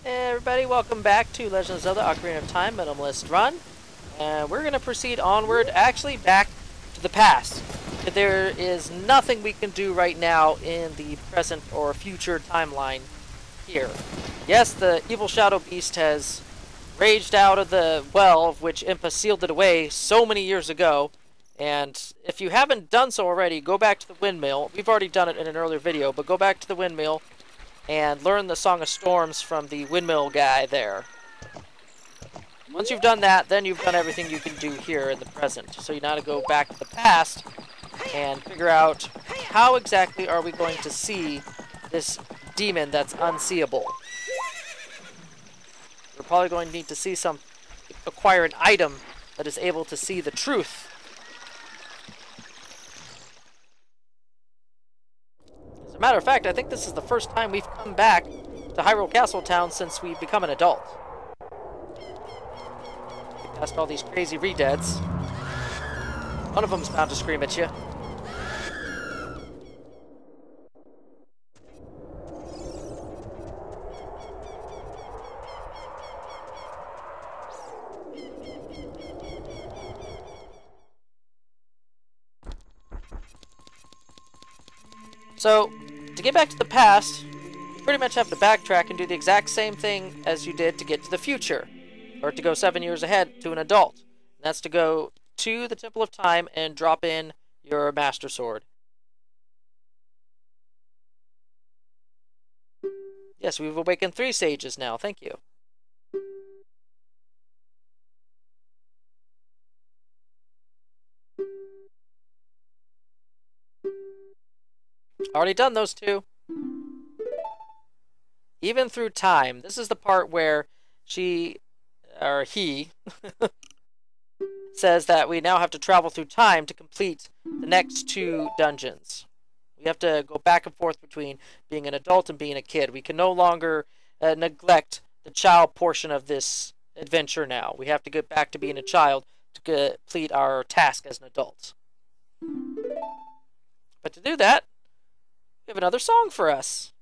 Hey everybody, welcome back to Legend of Zelda Ocarina of Time Minimalist Run. And we're going to proceed onward, actually back to the past. There is nothing we can do right now in the present or future timeline here. Yes, the evil Shadow Beast has raged out of the well of which Impa sealed it away so many years ago. And if you haven't done so already, go back to the windmill. We've already done it in an earlier video, but go back to the windmill and learn the Song of Storms from the windmill guy there. Once you've done that, then you've done everything you can do here in the present. So you now to go back to the past and figure out how exactly are we going to see this demon that's unseeable. We're probably going to need to acquire an item that is able to see the truth. As a matter of fact, I think this is the first time we've come back to Hyrule Castle Town since we've become an adult. Past all these crazy re-deads. One of them's bound to scream at you. So, to get back to the past, you pretty much have to backtrack and do the exact same thing as you did to get to the future. Or to go 7 years ahead to an adult. And that's to go to the Temple of Time and drop in your Master Sword. Yes, we've awakened 3 sages now. Thank you. Already done those 2. Even through time. This is the part where he says that we now have to travel through time to complete the next 2 dungeons. We have to go back and forth between being an adult and being a kid. We can no longer neglect the child portion of this adventure now. We have to get back to being a child to complete our task as an adult. But to do that, we have another song for us.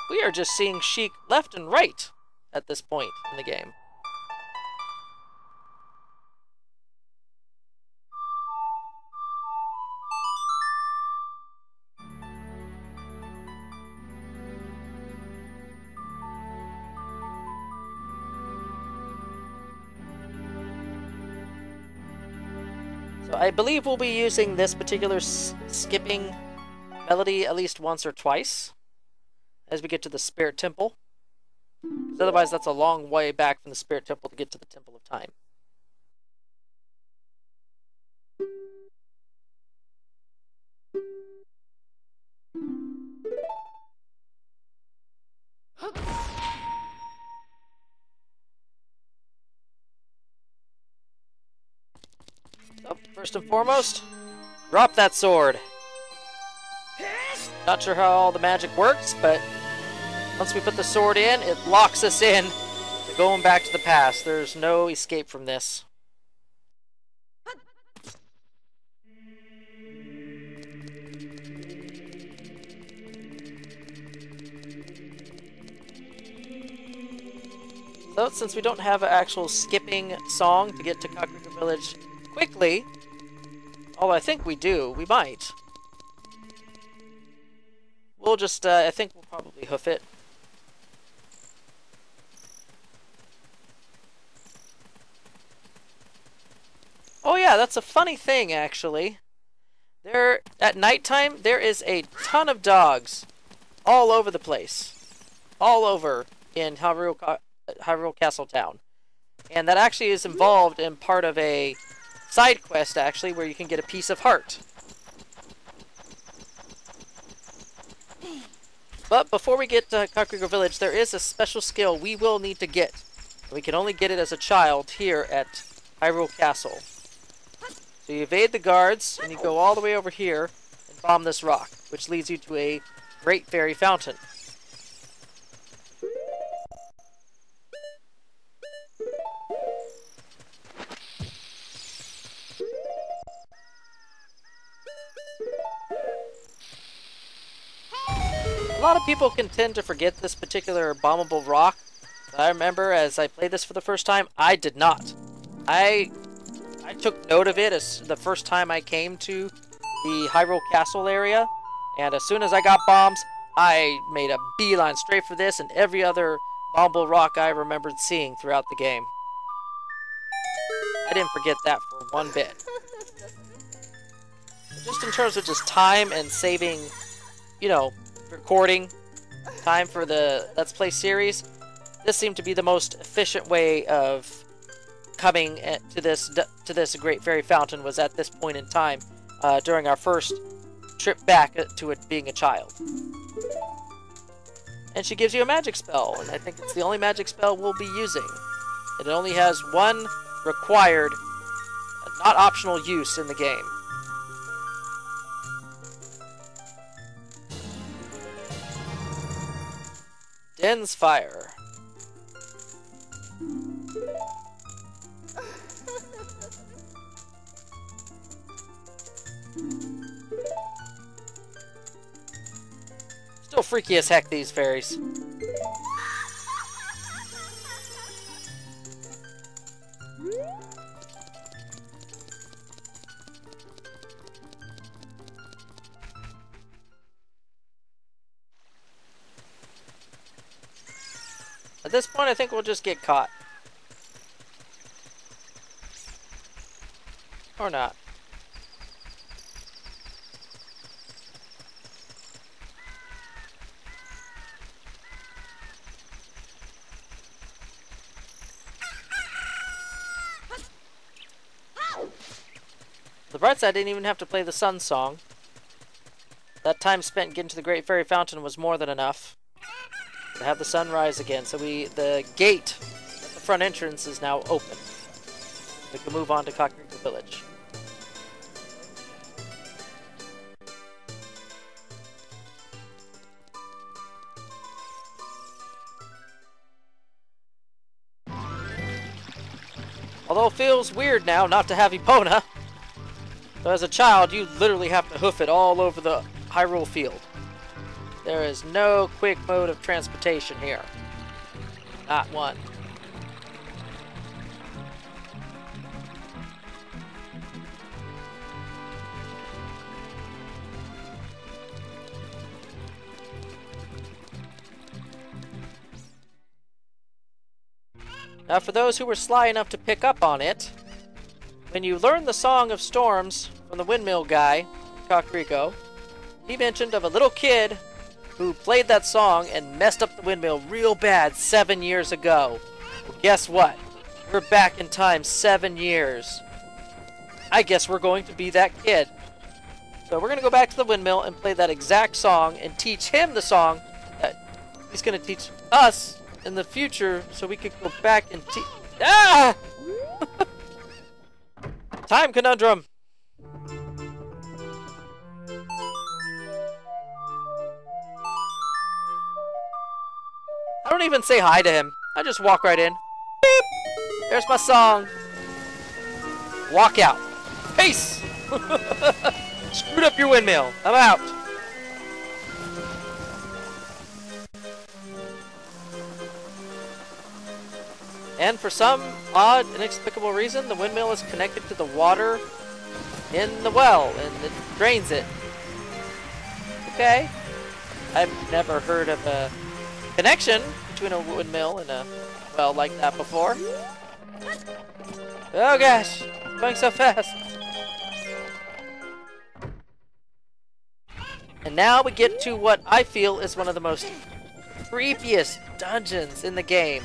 We are just seeing Sheik left and right at this point in the game. So I believe we'll be using this particular skipping melody at least once or twice as we get to the Spirit Temple. Because otherwise that's a long way back from the Spirit Temple to get to the Temple of Time. So, first and foremost, drop that sword. Not sure how all the magic works, but once we put the sword in, it locks us in to going back to the past. There's no escape from this. So, since we don't have an actual skipping song to get to Kakariko Village quickly, although I think we do, we might. We'll just, I think we'll probably hoof it. Oh yeah, that's a funny thing, actually. At nighttime, there is a ton of dogs all over the place. All over in Hyrule Castle Town. And that actually is involved in part of a side quest, actually, where you can get a piece of heart. But before we get to Kakariko Village, there is a special skill we will need to get. We can only get it as a child here at Hyrule Castle. So you evade the guards, and you go all the way over here and bomb this rock, which leads you to a Great Fairy Fountain. A lot of people can tend to forget this particular bombable rock. But I remember as I played this for the first time, I did not. I took note of it as the first time I came to the Hyrule Castle area, and as soon as I got bombs, I made a beeline straight for this and every other bombable rock I remembered seeing throughout the game. I didn't forget that for one bit. Just in terms of just time and saving, you know, recording time for the Let's Play series, this seemed to be the most efficient way of coming to this Great Fairy Fountain. Was at this point in time during our first trip back to it being a child. And she gives you a magic spell, and I think it's the only magic spell we'll be using. It only has one required, not optional use in the game. Den's Fire. Still freaky as heck, these fairies. At this point, I think we'll just get caught. Or not. The bright side, I didn't even have to play the sun song. That time spent getting to the Great Fairy Fountain was more than enough to have the sun rise again. So the gate at the front entrance is now open. We can move on to Ocarina Village. Although it feels weird now not to have Epona. So as a child, you literally have to hoof it all over the Hyrule field. There is no quick mode of transportation here. Not one. Now for those who were sly enough to pick up on it, when you learn the Song of Storms from the windmill guy, Kakariko, he mentioned of a little kid who played that song and messed up the windmill real bad 7 years ago. Well, guess what? We're back in time 7 years. I guess we're going to be that kid. So we're going to go back to the windmill and play that exact song and teach him the song that he's going to teach us in the future so we could go back and teach... Ah! Time conundrum! I don't even say hi to him. I just walk right in. Beep! There's my song. Walk out. Peace! Screwed up your windmill. I'm out. And for some odd, inexplicable reason, the windmill is connected to the water in the well, and it drains it. Okay. I've never heard of a connection between a windmill and a well like that before. Oh gosh, it's going so fast. And now we get to what I feel is one of the most creepiest dungeons in the game.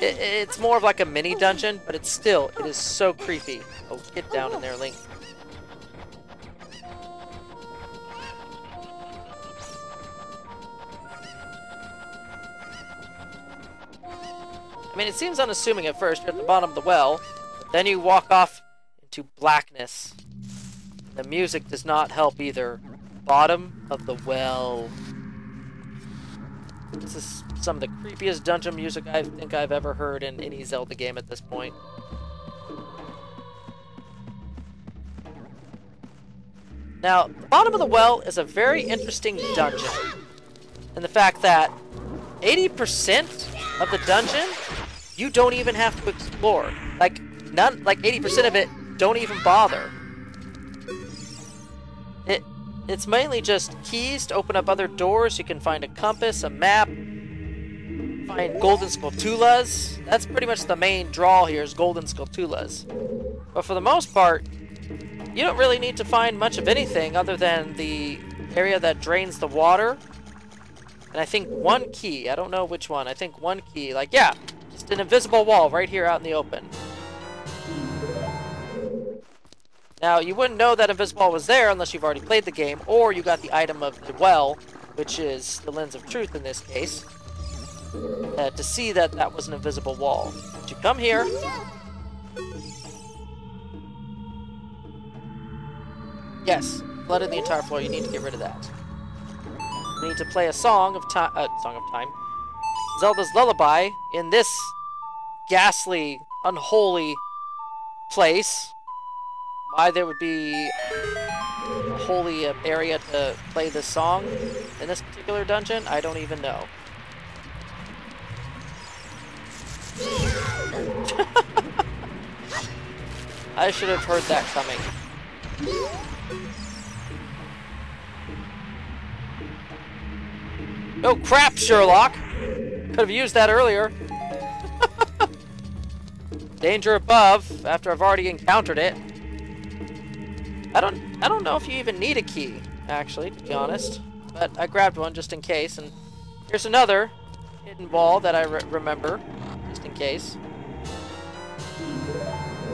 It's more of like a mini dungeon, but it is so creepy. Oh, get down in there, Link. I mean, it seems unassuming at first. You're at the bottom of the well, but then you walk off into blackness. The music does not help either. Bottom of the well. This is some of the creepiest dungeon music I think I've ever heard in any Zelda game at this point. Now, the bottom of the well is a very interesting dungeon. in the fact that 80% of the dungeon you don't even have to explore. Like 80% of it don't even bother. It's mainly just keys to open up other doors. You can find a compass, a map, find golden skulltulas. That's pretty much the main draw here, is golden skulltulas. But for the most part, you don't really need to find much of anything other than the area that drains the water. And I think one key. I don't know which one. I think one key. Like, yeah, just an invisible wall right here out in the open. Now, you wouldn't know that invisible wall was there unless you've already played the game, or you got the item of the well, which is the lens of truth in this case, to see that that was an invisible wall. But you come here. Yes, flooded the entire floor. You need to get rid of that. We need to play a Song of Time, Zelda's Lullaby, in this ghastly, unholy place. Why there would be a holy area to play this song in this particular dungeon, I don't even know. I should have heard that coming. Oh crap, Sherlock! Could have used that earlier. Danger above, after I've already encountered it. I don't know if you even need a key, actually, to be honest. But I grabbed one just in case, and here's another hidden wall that I remember, just in case.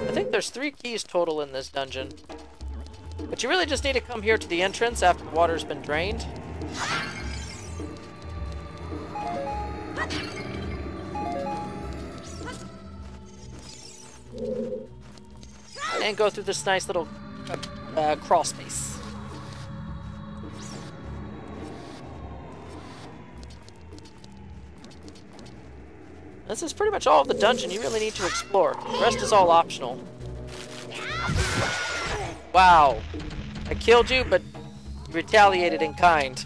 I think there's 3 keys total in this dungeon. But you really just need to come here to the entrance after the water's been drained. And go through this nice little crawl space. This is pretty much all of the dungeon you really need to explore. The rest is all optional. Wow. I killed you, but you retaliated in kind.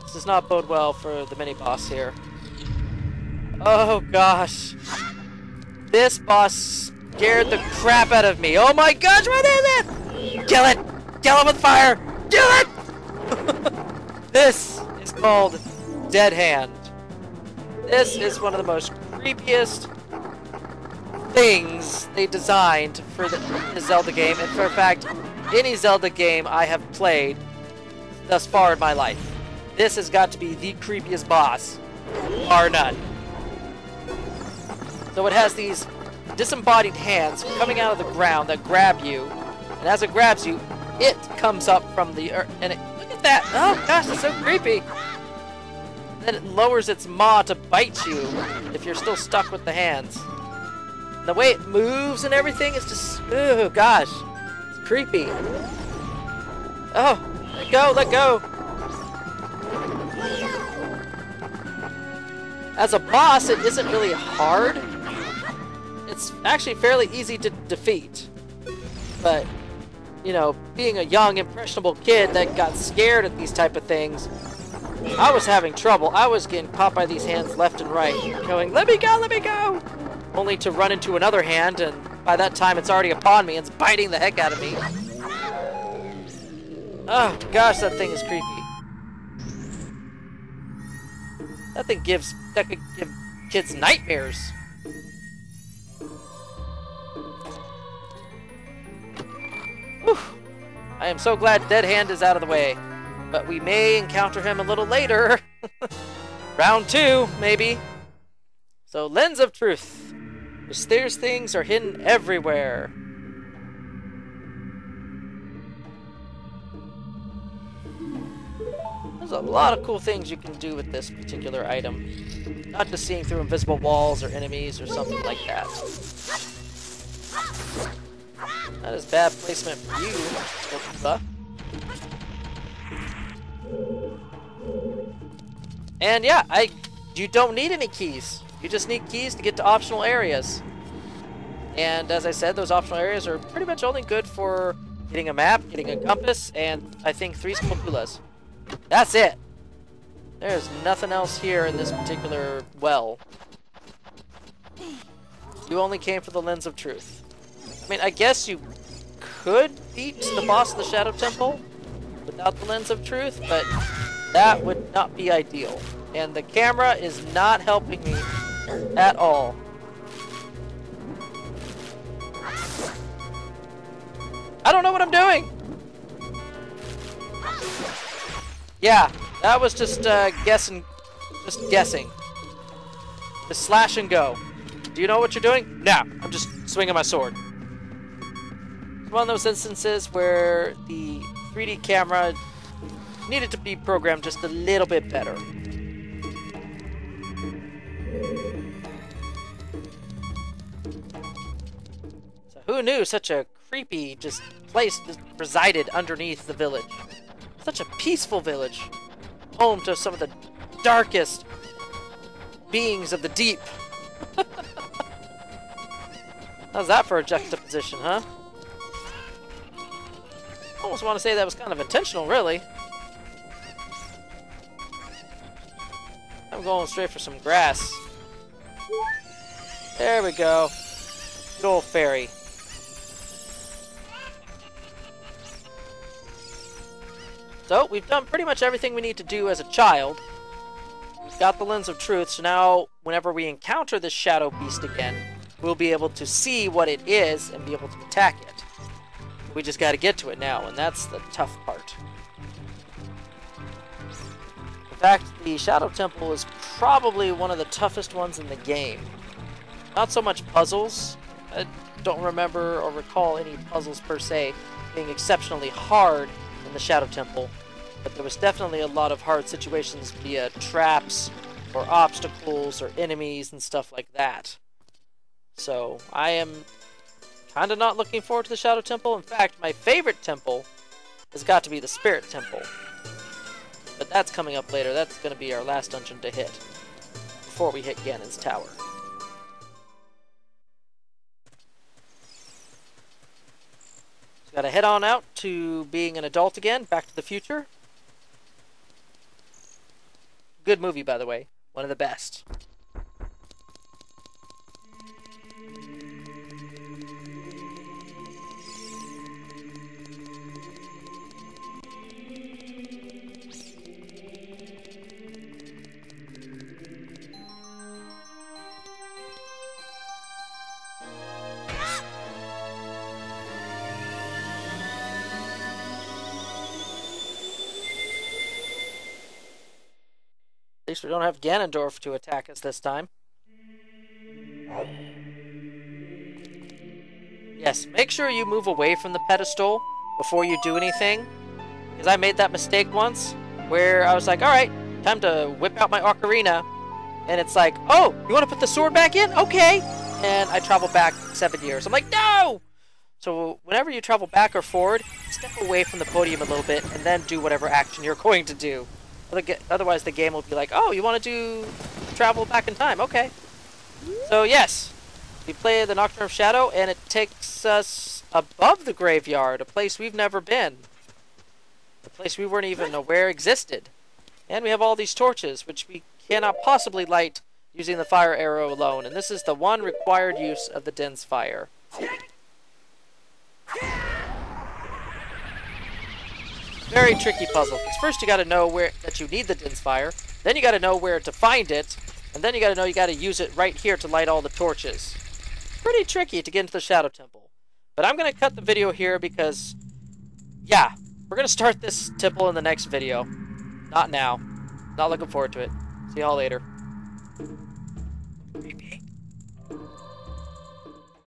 This does not bode well for the mini-boss here. Oh gosh. This boss scared the crap out of me. Oh my gosh, what is it? Kill it! Kill it with fire! Kill it! This is called Dead Hand. This is one of the most creepiest things they designed for the Zelda game, and for a fact, any Zelda game I have played thus far in my life. This has got to be the creepiest boss, bar none. So it has these disembodied hands coming out of the ground that grab you, and as it grabs you, it comes up from the earth, and look at that! Oh gosh, it's so creepy! Then it lowers its maw to bite you if you're still stuck with the hands. And the way it moves and everything is just, oh gosh, it's creepy. Oh, let go, let go! As a boss, it isn't really hard. It's actually fairly easy to defeat. But, you know, being a young, impressionable kid that got scared at these type of things, I was having trouble. I was getting caught by these hands left and right, going, let me go, let me go! Only to run into another hand, and by that time it's already upon me and it's biting the heck out of me. Oh gosh, that thing is creepy. That thing could give kids nightmares. Whew. I am so glad Dead Hand is out of the way. But we may encounter him a little later. Round 2, maybe. So, Lens of Truth. Mysterious things are hidden everywhere. There's a lot of cool things you can do with this particular item. Not just seeing through invisible walls or enemies or something like that. That is bad placement for you, Epona. And yeah, you don't need any keys. You just need keys to get to optional areas. And as I said, those optional areas are pretty much only good for getting a map, getting a compass, and I think 3 skulltulas. That's it. There's nothing else here in this particular well. You only came for the lens of truth. I mean, I guess you could beat the boss of the Shadow Temple without the lens of truth, but that would not be ideal. And the camera is not helping me at all. I don't know what I'm doing! Yeah, that was just guessing. Just guessing. Just slash and go. Do you know what you're doing? No, I'm just swinging my sword. It's one of those instances where the 3D camera needed to be programmed just a little bit better. So who knew such a creepy just place just resided underneath the village? Such a peaceful village, home to some of the darkest beings of the deep. How's that for a juxtaposition, huh? Almost want to say that was kind of intentional, really. I'm going straight for some grass. There we go. Good old fairy. So, we've done pretty much everything we need to do as a child. We've got the lens of truth, so now whenever we encounter this shadow beast again, we'll be able to see what it is and be able to attack it. We just gotta get to it now, and that's the tough part. In fact, the Shadow Temple is probably one of the toughest ones in the game. Not so much puzzles. I don't remember or recall any puzzles per se being exceptionally hard in the Shadow Temple, but there was definitely a lot of hard situations via traps or obstacles or enemies and stuff like that. So I am kind of not looking forward to the Shadow Temple. In fact, my favorite temple has got to be the Spirit Temple, but that's coming up later. That's going to be our last dungeon to hit before we hit Ganon's Tower. Gotta head on out to being an adult again, Back to the Future. Good movie, by the way. One of the best. At least we don't have Ganondorf to attack us this time. Yes, make sure you move away from the pedestal before you do anything. Because I made that mistake once, where I was like, alright, time to whip out my Ocarina. And it's like, oh, you want to put the sword back in? Okay! And I travel back 7 years. I'm like, no! So whenever you travel back or forward, step away from the podium a little bit, and then do whatever action you're going to do. Otherwise the game will be like, oh, you want to do travel back in time? Okay. So yes, we play the Nocturne of Shadow, and it takes us above the graveyard, a place we've never been. A place we weren't even aware existed. And we have all these torches, which we cannot possibly light using the fire arrow alone. And this is the one required use of the dense fire. Very tricky puzzle, because first you gotta know where that you need the dense fire, then you gotta know where to find it, and then you gotta know you gotta use it right here to light all the torches. Pretty tricky to get into the Shadow Temple. But I'm gonna cut the video here because, yeah, we're gonna start this temple in the next video. Not now. Not looking forward to it. See y'all later. Creepy.